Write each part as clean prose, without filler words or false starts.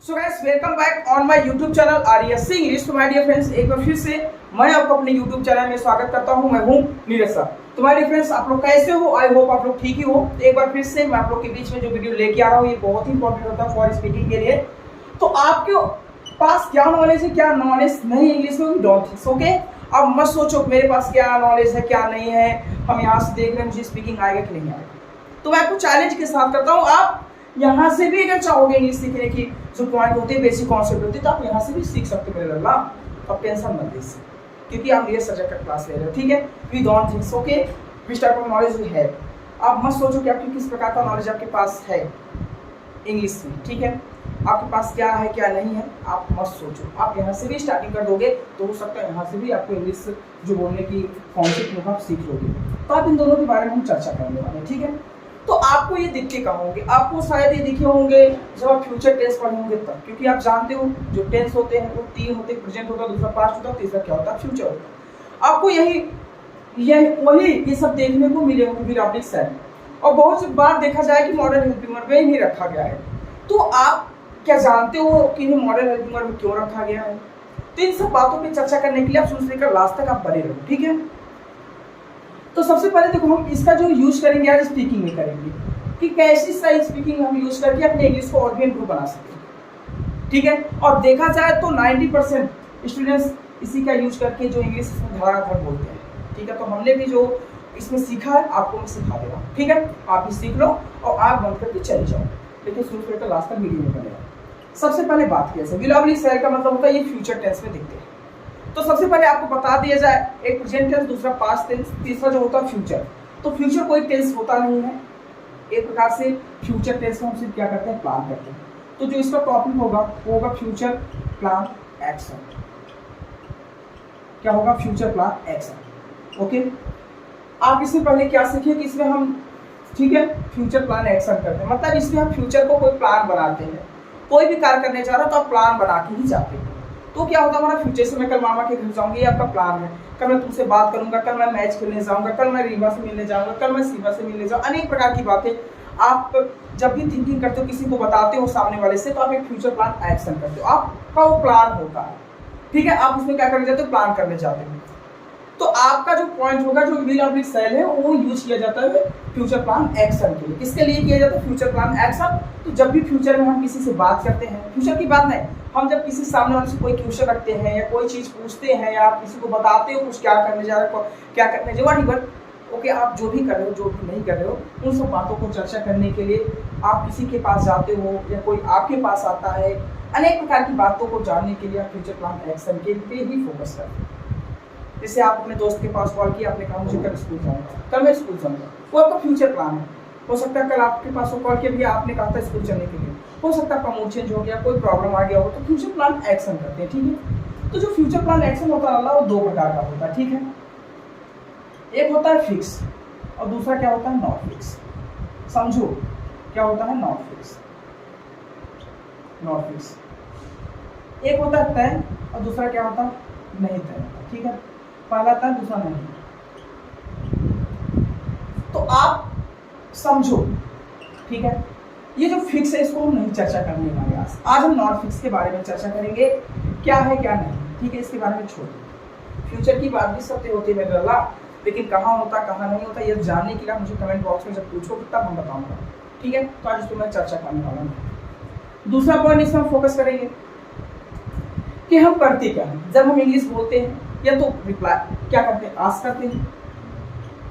So guys welcome back on my YouTube channel RS English. तो my dear friends, एक बार फिर से मैं आपको अपने यूट्यूब चैनल में स्वागत करता हूं। मैं हूं नीरज सर। तो माय डियर फ्रेंड्स, आप लोग कैसे हो? आई होप आप लोग ठीक ही हो। एक बार फिर से मैं आप लोग के बीच में जो वीडियो लेके आ रहा हूं, ये बहुत ही इंपॉर्टेंट होता है फॉर स्पीकिंग के लिए। तो आपके पास क्या नॉलेज है, क्या नॉलेज नहीं इंग्लिश में, डोंट थिंक ओके। अब मत सोचो मेरे पास क्या नॉलेज है क्या नहीं है, हम यहाँ से देख रहे हैं मुझे स्पीकिंग आएगा कि नहीं आएगा। तो मैं आपको चैलेंज के साथ करता हूँ, आप यहाँ से भी अगर चाहोगे इंग्लिश सीखने की जो पॉइंट होते हैं, बेसिक कॉन्सेप्ट होते हैं, तो आप यहाँ से भी सीख सकते हो मेरे लल्ला। अब टेंशन मत लीजिए क्योंकि आप मेरे सब्जेक्ट का क्लास ले रहे हो, ठीक है। We don't think okay which type of knowledge we have. आप मत सोचो कि आपकी किस प्रकार का नॉलेज आपके पास है इंग्लिश में, ठीक है। आपके पास क्या है क्या नहीं है आप मत सोचो। आप यहाँ से भी स्टार्टिंग कर दोगे तो हो सकता है यहाँ से भी आपको इंग्लिश जो बोलने की कॉन्सेप्ट होगा आप सीख लोगे। तो आप इन दोनों के बारे में हम चर्चा करने वाले हैं, ठीक है। तो आपको ये दिखते कहाँ होंगे? आपको शायद ये दिखे होंगे जब आप फ्यूचर टेंस पढ़े होंगे तब, क्योंकि आप जानते हो जो टेंस होते हैं वो तीन होते हैं, प्रेजेंट होता है, दूसरा पास्ट होता है, तीसरा क्या होता है, फ्यूचर होता है। आपको वही ये सब देखने को मिले होंगे पीरियोडिक साइन। और बहुत सी बार देखा जाए कि मॉडल हेल्पिंग में ही रखा गया है। तो आप क्या जानते हो कि मॉडल हेल्पिंग में क्यों रखा गया है? तो इन सब बातों पर चर्चा करने के लिए आप शुरू से लेकर लास्ट तक आप बने रहो, ठीक है। तो सबसे पहले देखो हम इसका जो यूज करेंगे आज स्पीकिंग में करेंगे कि कैसी सही स्पीकिंग हम यूज करके अपने इंग्लिश को और भी इम्प्रूव बना सकते हैं, ठीक है। और देखा जाए तो 90% स्टूडेंट्स इसी का यूज करके जो इंग्लिश इसमें धड़ाधड़ बोलते हैं, ठीक है। तो हमने भी जो इसमें सीखा है आपको मैं सिखा दे रहा हूँ, ठीक है। आप भी सीख लो और आग बंद करके चले जाओ, लेकिन शुरू से लेकर लास्ट तक वीडियो में बनेगा। सबसे पहले बात किया जाए विल सेल का मतलब होता है ये फ्यूचर टेंस में दिखते हैं। तो सबसे पहले आपको बता दिया जाए, एक प्रेजेंट टेंस, दूसरा पास्ट टेंस, तीसरा जो होता है फ्यूचर। तो फ्यूचर कोई टेंस होता नहीं है। एक प्रकार से फ्यूचर टेंस में हम सिर्फ क्या करते हैं, प्लान करते हैं। तो जो इसका टॉपिक होगा वो होगा फ्यूचर प्लान एक्शन। क्या होगा? Future plan action, okay. आप इससे पहले क्या सीखे कि इसमें हम, ठीक है, फ्यूचर प्लान एक्शन करते हैं, मतलब इसमें हम फ्यूचर को कोई प्लान बनाते हैं। कोई भी कार्य करने जा रहा है तो आप प्लान बना के ही जाते हैं। तो क्या होता है हमारा फ्यूचर से, मैं कल मामा के घर जाऊंगी, ये आपका प्लान है। कल मैं तुमसे बात करूंगा, कल मैं मैच खेलने जाऊंगा, कल मैं रीवा से मिलने जाऊंगा, कल मैं शिवा से मिलने जाऊंगा। अनेक प्रकार की बातें आप जब भी थिंकिंग करते हो, किसी को बताते हो सामने वाले से, तो आप एक फ्यूचर प्लान एक्शन करते हो। आपका वो प्लान होता है, ठीक है। आप उसमें क्या करने जाते हो, प्लान करने जाते हो। तो आपका जो पॉइंट होगा, जो विल सेल है, वो यूज किया जाता है फ्यूचर प्लान एक्शन के लिए। किसके लिए किया जाता है? Future plan action. तो जब भी फ्यूचर में हम किसी से बात करते हैं, फ्यूचर की बात नहीं, हम जब किसी सामने वाले से कोई क्वेश्चन रखते हैं या कोई चीज पूछते हैं या आप किसी को बताते हो कुछ क्या करने जा रहे हो, क्या करने जा रहे हो, ओके, आप जो भी कर रहे हो जो भी नहीं कर रहे हो, उन सब बातों को चर्चा करने के लिए आप किसी के पास जाते हो या कोई आपके पास आता है। अनेक प्रकार की बातों को जानने के लिए आप फ्यूचर प्लान एक्शन के पे ही फोकस करते हैं। जैसे आप अपने दोस्त के पास कॉल किया, आपने कहा मुझे कल स्कूल जाऊंगा, कल मैं स्कूल जाऊंगा, वो आपका फ्यूचर प्लान है। हो सकता है कल आपके पास वो कॉल किया भी, आपने कहा था स्कूल चलने के लिए, हो सकता है आपका मूड चेंज हो गया, कोई प्रॉब्लम आ गया हो, तो फ्यूचर प्लान एक्शन करते हैं, ठीक है। तो जो फ्यूचर प्लान एक्शन होता है वो दो प्रकार का होता है, ठीक है। एक होता है फिक्स और दूसरा क्या होता है, नॉट फिक्स। समझो क्या होता है नॉट फिक्स। नॉट फिक्स एक होता है तय और दूसरा क्या होता है, नहीं तय, ठीक है। पहला तय, दूसरा नहीं। तो आप समझो, ठीक है। ये जो फिक्स है इसको हम नहीं चर्चा करने वाले आज हम नॉट फिक्स के बारे में चर्चा करेंगे, क्या है क्या नहीं, ठीक है। इसके बारे में छोड़िए, फ्यूचर की बात भी सत्य होती है मेरे अल्लाह, लेकिन कहाँ होता कहाँ नहीं होता ये जानने के लिए मुझे कमेंट बॉक्स में जब पूछोगे तब हम बताऊंगा, ठीक है। तो आज इस पर मैं चर्चा करने वाला हूँ। दूसरा पॉइंट इसमें हम फोकस करेंगे कि हम करते क्या हैं जब हम इंग्लिश बोलते हैं, या तो रिप्लाई क्या करते हैं, आस्क करते हैं,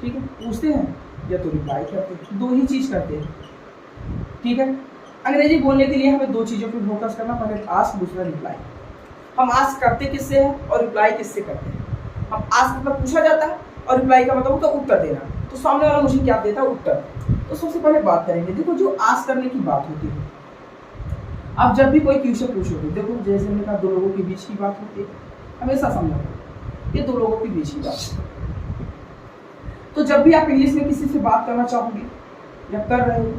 ठीक है, पूछते हैं, या तो रिप्लाई करते हैं। दो ही चीज करते हैं, ठीक है। अंग्रेजी बोलने के लिए हमें दो चीजों पर फोकस करना, पहले आस्क, दूसरा रिप्लाई। हम आस्क करते किससे हैं और रिप्लाई किससे करते हैं? हम आस्क मतलब पूछा जाता है और रिप्लाई का मतलब होता है उत्तर देना। तो सामने वाला मुझे क्या देता है, उत्तर। तो सबसे पहले बात करेंगे, देखो जो आस्क करने की बात होती है, आप जब भी कोई क्वेश्चन पूछोगे, देखो जैसे मैंने कहा दो लोगों के बीच की बात होती है, हमेशा समझो ये दो लोगों के बीच की बात है। तो जब भी आप इंग्लिश में किसी से बात करना चाहोगे या कर रहे हो,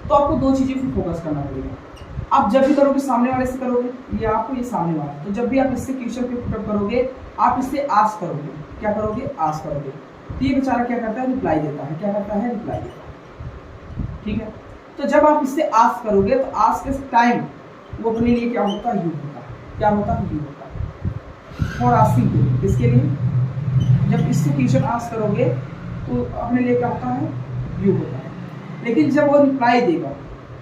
तो आपको दो चीज़ों पर फोकस करना पड़ेगा। आप जब भी करोगे सामने वाले से करोगे, ये आपको ये सामने वाला, तो जब भी आप इससे क्वेश्चन पे पुटअप करोगे, आप इससे आस्क करोगे, क्या करोगे, आस्क करोगे। तो ये बेचारा क्या करता है, रिप्लाई देता है, क्या करता है, रिप्लाई देता है, ठीक है। तो जब आप इससे आस्क करोगे तो आस्क के टाइम वो अपने लिए क्या होता है, यू होता है। क्या होता है, यू होता है। और आस्किंग इसके लिए जब इससे क्वेश्चन आस्क करोगे तो अपने लिए क्या होता है, यू होता है। लेकिन जब वो रिप्लाई देगा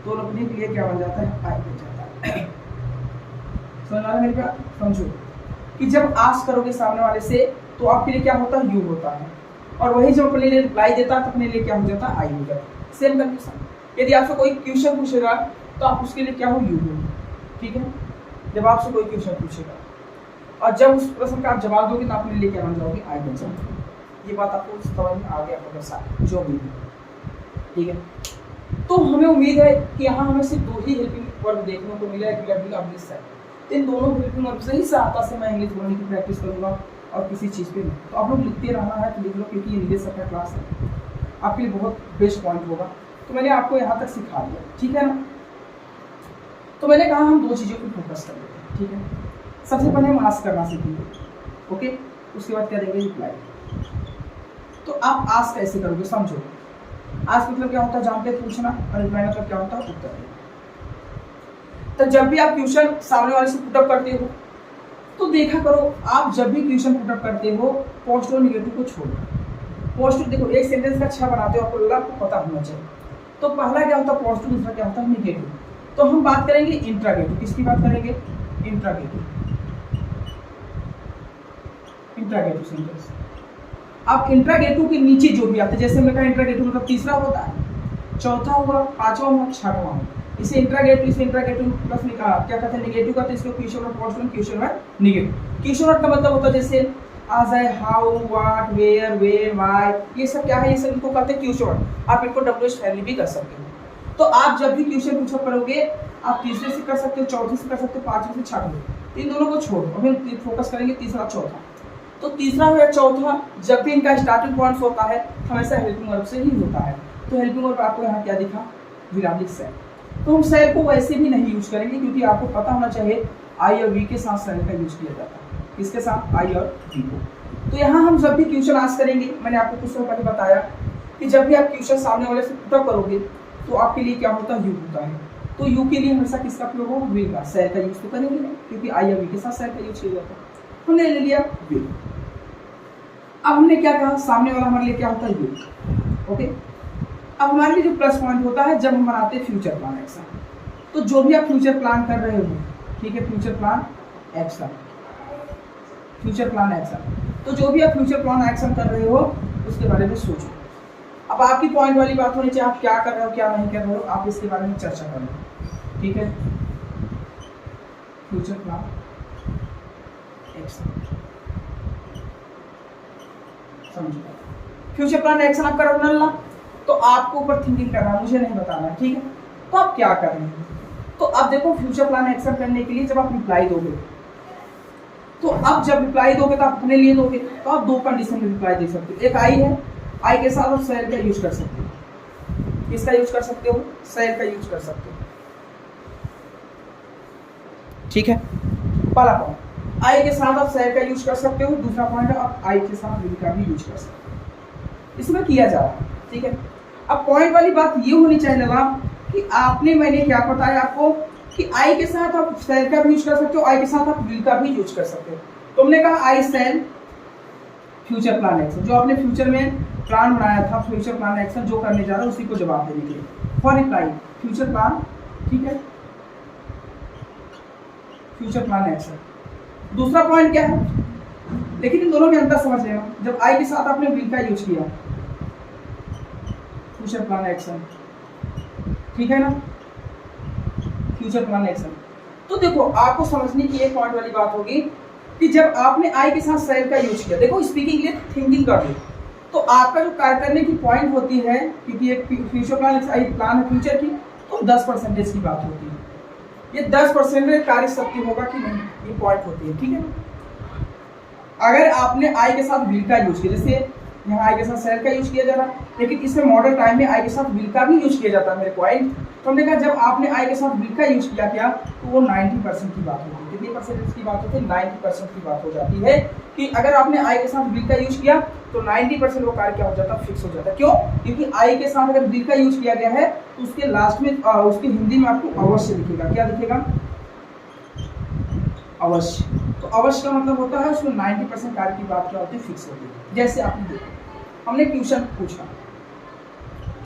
तो अपने लिए क्या बन जाता है, आई बन जाता है। समझ आ रहा है मेरी बात? समझो कि जब आस्क करोगे सामने वाले से तो आपके लिए क्या होता है, यू होता है। और वही जब अपने लिए रिप्लाई देता है तो अपने लिए क्या हो जाता है, आई हो जाता है। सेम कंडीशन यदि आपसे कोई क्वेश्चन पूछेगा तो आप उसके लिए क्या हो, यू हो। ठीक है, जब आपसे कोई क्वेश्चन पूछेगा और जब उस प्रश्न का आप जवाब दोगे तो अपने लिए क्या बन जाओगे, आई बन जाओगे। ये बात आपको समझ में आ गया होगा साथ जो भी। ठीक है, तो हमें उम्मीद है कि यहाँ हमें सिर्फ दो ही हेल्पिंग वर्ब देखने को मिला है, ग्रेविटी और इंग्लिश है। इन दोनों हेल्पिंग वर्ब से ही सहायता से मैं इंग्लिश बोलने की प्रैक्टिस करूँगा और किसी चीज़ पे नहीं। तो आप लोग लिखते रहना है तो लिख लो, क्योंकि ये इंग्लिश का क्लास है, आपके लिए बहुत बेस्ट पॉइंट होगा। तो मैंने आपको यहाँ तक सिखा दिया, ठीक है ना। तो मैंने कहा हम दो चीज़ों पर फोकस कर लेते हैं। ठीक है, सबसे पहले हम आस्क करना सीखेंगे, ओके। उसके बाद क्या देंगे, रिप्लाई। तो आप आस्क कैसे करोगे, समझो। आस्क मतलब क्या होता है, जानते पूछना, और रिप्लाई मतलब क्या होता है, उत्तर देना। तो जब भी आप क्वेश्चन सामने वाले से पुटअप करते हो तो देखा करो, आप जब भी क्वेश्चन पुटअप करते हो पॉजिटिव और निगेटिव को छोड़ो। पॉजिटिव देखो, एक सेंटेंस का अच्छा बनाते हो आपको पता होना चाहिए। तो पहला क्या होता है पॉजिटिव, दूसरा क्या होता है निगेटिव। तो हम बात करेंगे इंट्रागेटिव। किसकी बात करेंगे, इंट्रागेटिव। Interrogative sentence. आप इंट्रागेटिव के नीचे जो भी आते हैं, जैसे हमने कहा इंट्रागेटिव मतलब तीसरा होता है, चौथा हुआ, पांचवा हुआ, छठवां हुआ, इसे इंट्रागेटिव प्लस क्या कहते हैं, नेगेटिव का। तो इसको क्वेश्चन और पॉजिटिव, क्वेश्चन और निगेटिव। क्वेश्चन और का मतलब होता है जैसे आज है, how, what, where, where, why, ये सब क्या है, ये सब इनको कहते हैं क्वेश्चन। आप इनको WH फैमिली भी कर सकते हो। तो आप जब भी क्वेश्चन पूछा करोगे आप तीसरे से कर सकते हो, चौथे से कर सकते हो, पांचवे से, छठवे। इन दोनों को छोड़ो, अभी फोकस करेंगे तीसरा चौथा। तो तीसरा हो या चौथा, जब भी इनका स्टार्टिंग पॉइंट होता है हमेशा हेल्पिंग वर्ब से ही होता है। तो हेल्पिंग वर्ब आपको यहाँ क्या दिखा, विराम से। तो हम सेल को वैसे भी नहीं यूज करेंगे, क्योंकि आपको पता होना चाहिए आई और वी के साथ सेल का यूज किया जाता है। किसके साथ, आई और वी को। तो यहाँ हम जब भी क्वेश्चन आस्क करेंगे, मैंने आपको कुछ समय पहले बताया कि जब भी आप क्वेश्चन सामने वाले से पुटअप करोगे तो आपके लिए क्या होता है, यू होता है। तो यू के लिए हमेशा किसका प्रयोग होगा, वी का। सेल का यूज तो करेंगे नहीं, क्योंकि आई और वी के साथ सेल का यूज किया जाता है। हमने ले लिया वी। अब हमने क्या कहा, सामने वाला हमारे लिए क्या होता है, यू। ओके, अब हमारे लिए जो प्लस पॉइंट होता है जब हम बनाते हैं फ्यूचर प्लान एक्शन। तो जो भी आप फ्यूचर प्लान कर रहे हो, ठीक है, future plan action, future plan action. तो जो भी आप फ्यूचर प्लान एक्शन कर रहे हो उसके बारे में सोचो। अब आपकी पॉइंट वाली बात होनी चाहिए, आप क्या कर रहे हो क्या नहीं कर रहे हो, आप इसके बारे में चर्चा कर लो। ठीक है, फ्यूचर प्लान एक्शन समझो। फ्यूचर प्लान एक्शन आप कर रहे हो ना, तो आपको ऊपर थिंकिंग करना, मुझे नहीं बताना, ठीक है। तो आप क्या कर रहे हैं, तो अब देखो फ्यूचर प्लान एक्शन करने के लिए जब आप रिप्लाई दोगे, तो अब जब रिप्लाई दोगे तो आप अपने लिए दोगे, तो आप दो कंडीशन में रिप्लाई दे सकते हो। एक आई है, आई के साथ आप सेल का यूज कर सकते हो। किसका यूज कर सकते हो, सेल का यूज कर सकते हो। ठीक है, पहला पॉइंट आई के साथ आप सेल का यूज कर सकते हो। दूसरा पॉइंट है आप आई के साथ विल का भी यूज कर सकते हो। इसमें किया जा रहा है, ठीक है। अब पॉइंट वाली बात ये होनी चाहिए ना कि आपने, मैंने क्या बताया आपको कि आई के साथ आप सेल का भी यूज कर सकते हो, आई के साथ आप विल का भी यूज कर सकते हो। तो हमने कहा आई सेल फ्यूचर प्लान एक्शन, जो आपने फ्यूचर में प्लान बनाया था, फ्यूचर प्लान एक्शन जो करने जा रहा है उसी को जवाब देने के लिए। फॉर रिप्लाई फ्यूचर प्लान, ठीक है, फ्यूचर प्लान एक्शन। दूसरा पॉइंट क्या है, लेकिन इन दोनों में अंतर समझ लेना। जब आई के साथ आपने विल का यूज किया, फ्यूचर प्लान एक्शन, ठीक है ना, फ्यूचर प्लान एक्शन। तो देखो आपको समझने की एक पॉइंट वाली बात होगी कि जब आपने आई के साथ सेल का यूज किया, देखो स्पीकिंग के लिए थिंकिंग कर लो, तो आपका जो कार्य करने की पॉइंट होती है, क्योंकि एक फ्यूचर प्लान है फ्यूचर की, तो 10% की बात होती है। ये 10% कार्य शक्ति होगा कि नहीं, ये पॉइंट होती है, ठीक है। अगर आपने आई के साथ विल का यूज किया, जैसे यहाँ आई के साथ सेल का यूज किया जा रहा है, लेकिन इसमें मॉडर्न टाइम में आई के साथ विल का भी यूज किया जाता है मेरे पॉइंट। तो हमने कहा जब आपने आई के साथ विल का यूज किया क्या, तो वो 90% की बात होती है। कितनी परसेंटेज की बात होती है, 90% की बात हो जाती है कि अगर आपने आई के साथ विल का यूज किया तो 90% वो कार्य क्या हो जाता है, फिक्स हो जाता है। क्यों, क्योंकि आई के साथ अगर विल का यूज किया गया है तो उसके लास्ट में उसकी हिंदी में आपको अवश्य दिखेगा, क्या दिखेगा, अवश्य। तो अवश्य का मतलब होता है उसमें 90% कार्य की बात क्या होती है, फिक्स होती है। जैसे आपने देखा हमने क्वेश्चन पूछा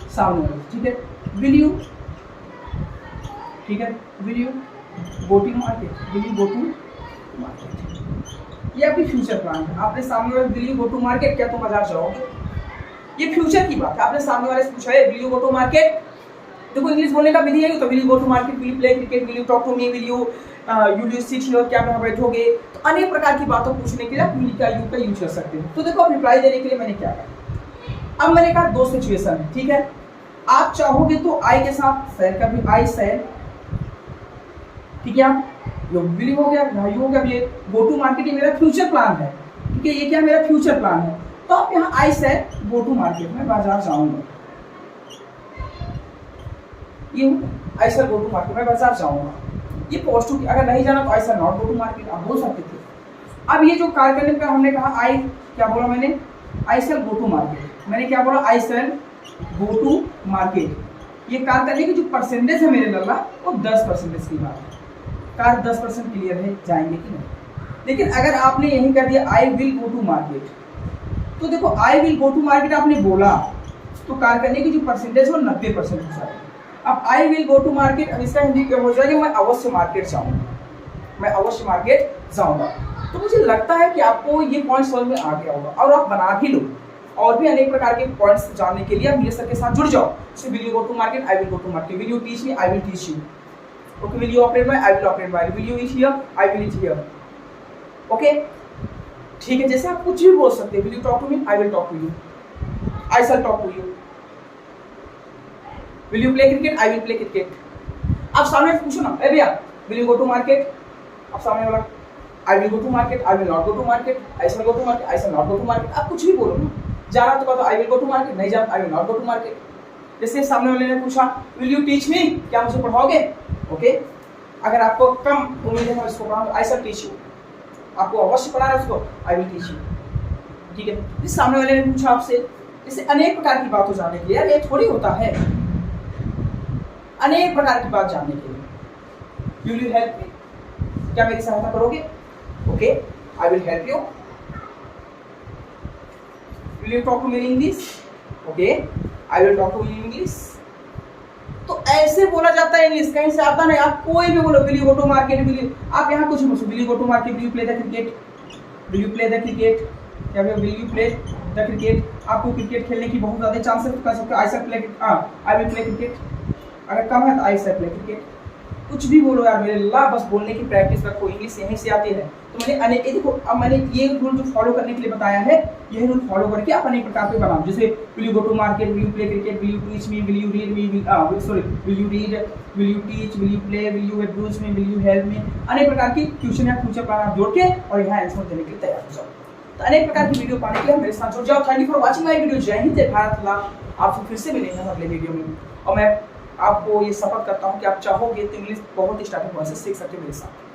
सामने वाले, ठीक है, विल यू, ठीक है, will you go to market, will you go to market, ये आपकी फ्यूचर प्लान है। आपने सामने वाले will you go to market, क्या तुम बाजार जाओगे, ये फ्यूचर की बात है। आपने सामने वाले से पूछा है will you go to market, देखो इंग्लिश बोलने का विधि है, तो will you go to market, will you play cricket, will you talk to me, will you you sit here, क्या आप बैठोगे। तो अनेक प्रकार की बातों पूछने के लिए आप विल का यू का यूज कर सकते हो। तो देखो अब रिप्लाई देने के लिए मैंने क्या कहा, अब मैंने कहा दो सिचुएशन है, ठीक है। आप चाहोगे तो आई के साथ शैल का भी, आई शैल, ठीक है, आप विल हो गया, यू हो गया। ये गो टू मार्केट ये मेरा फ्यूचर प्लान है, ठीक है, ये क्या मेरा फ्यूचर प्लान है। तो आप यहाँ आई शैल गो टू मार्केट, मैं बाजार जाऊंगा, ये आई शैल गो टू मार्केट, मैं बाजार जाऊंगा। ये पॉजिटिव, अगर नहीं जाना तो I shall not go to market आप बोल सकते थे। अब ये जो कार्य करने का हमने कहा आई, क्या बोला मैंने, आई शैल गो टू मार्केट, मैंने क्या बोला, आई शैल गो टू मार्केट। ये कार्य करने की जो परसेंटेज है मेरे लल्ला वो 10% की बात है। कार्य 10% क्लियर है, जाएंगे कि नहीं। लेकिन अगर आपने यही कर दिया I will go to market, तो देखो I will go to market आपने बोला तो कार्य करने की जो परसेंटेज है वो 90% हो जाएगा। अब I will go to market, अब इसका हिंदी क्या हो जाएगा, मैं अवश्य मार्केट जाऊंगा, मैं अवश्य मार्केट जाऊंगा। तो मुझे लगता है कि आपको ये पॉइंट समझ में आ गया होगा और आप बना भी लो। और भी अनेक प्रकार के पॉइंट्स जानने के लिए आप मेरे सर के साथ जुड़ जाओ। So will you go to market, I will go to market, will you teach me, I will teach you, okay, will you operate by, I will operate by, will you eat here, I will eat here, okay, ठीक है। जैसे आप कुछ भी बोल सकते हैं, will you talk to me, I will talk to you, I shall talk to you, will you play cricket, I will play cricket. आप सामने पूछो ना, ए भैया will you go to market, आप सामने वाला I will go to market, I will not go to market, I shall go to market, I shall not go to market, आप कुछ भी बोलो ना। जाना तो I will go to market, नहीं जाना I will not go to market. जैसे सामने वाले ने पूछा विल यू टीच मी, क्या मुझे पढ़ाओगे, ओके। अगर आपको कम उम्मीद है इसको पढ़ाऊंगा, आई शैल टीच यू, आपको अवश्य पढ़ा है उसको, आई विल टीच यू, ठीक है। इस सामने वाले ने पूछा आपसे, इससे अनेक प्रकार की बात हो जानने के लिए, यार ये थोड़ी होता है, अनेक प्रकार की बात जानने के लिए। विल यू हेल्प मी, क्या मेरी सहायता करोगे, okay, I will help you. Will you talk to me in English, okay, I will talk to you in English. तो ऐसे बोला जाता है इंग्लिश, कहीं से आता नहीं। आप कोई भी बोलो, will you go to market, will you, आप यहाँ कुछ बोलो, will you go to market, will you play the cricket, will you play the cricket, या फिर will you play the cricket. आपको क्रिकेट खेलने की बहुत ज्यादा चांस है, तो कह सकते हो I shall play, I will play cricket. अगर कम है तो आई शैल प्ले क्रिकेट। कुछ भी बोलो यार मेरे ला, बस बोलने की प्रैक्टिस रखो, इंग्लिश यहीं से आती है। तो मैंने देखो, अब मैंने ये रूल जो फॉलो करने के लिए बताया है, यही रूल फॉलो करके आप अनेक प्रकार के बनाओ। जैसे will you go to market, will you play cricket, will you teach me, will you read me, will you read, will you teach, will you play, will you abuse me, will you help me. अनेक प्रकार की question या future plan आप जोड़ के और यहाँ answer देने के लिए तैयार हो जाओ। तो अनेक प्रकार की वीडियो पाने के लिए मेरे साथ जुड़ जाओ। Thank you for watching my video. जय हिंद, जय भारत लाल। आपसे फिर से मिलेंगे अगले वीडियो में, और मैं आपको ये शपथ करता हूँ कि आप चाहोगे तो इंग्लिश बहुत ही स्टार्टिंग पॉइंट से सीख सकते हो मेरे साथ।